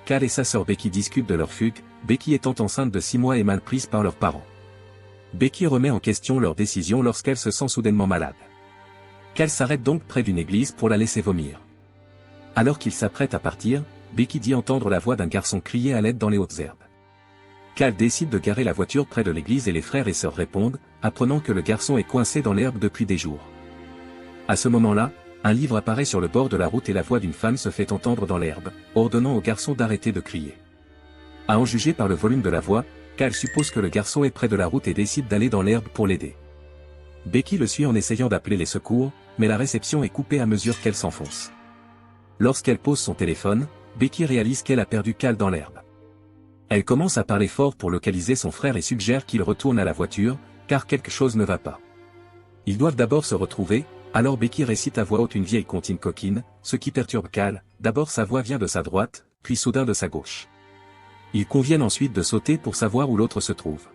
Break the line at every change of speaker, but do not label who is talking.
Cal et sa sœur Becky discutent de leur fugue, Becky étant enceinte de 6 mois et mal prise par leurs parents. Becky remet en question leur décision lorsqu'elle se sent soudainement malade. Cal s'arrête donc près d'une église pour la laisser vomir. Alors qu'il s'apprête à partir, Becky dit entendre la voix d'un garçon crier à l'aide dans les hautes herbes. Cal décide de garer la voiture près de l'église et les frères et sœurs répondent, apprenant que le garçon est coincé dans l'herbe depuis des jours. À ce moment-là, un livre apparaît sur le bord de la route et la voix d'une femme se fait entendre dans l'herbe, ordonnant au garçon d'arrêter de crier. À en juger par le volume de la voix, Cal suppose que le garçon est près de la route et décide d'aller dans l'herbe pour l'aider. Becky le suit en essayant d'appeler les secours, mais la réception est coupée à mesure qu'elle s'enfonce. Lorsqu'elle pose son téléphone, Becky réalise qu'elle a perdu Cal dans l'herbe. Elle commence à parler fort pour localiser son frère et suggère qu'il retourne à la voiture, car quelque chose ne va pas. Ils doivent d'abord se retrouver, alors Becky récite à voix haute une vieille comptine coquine, ce qui perturbe Cal, d'abord sa voix vient de sa droite, puis soudain de sa gauche. Ils conviennent ensuite de sauter pour savoir où l'autre se trouve.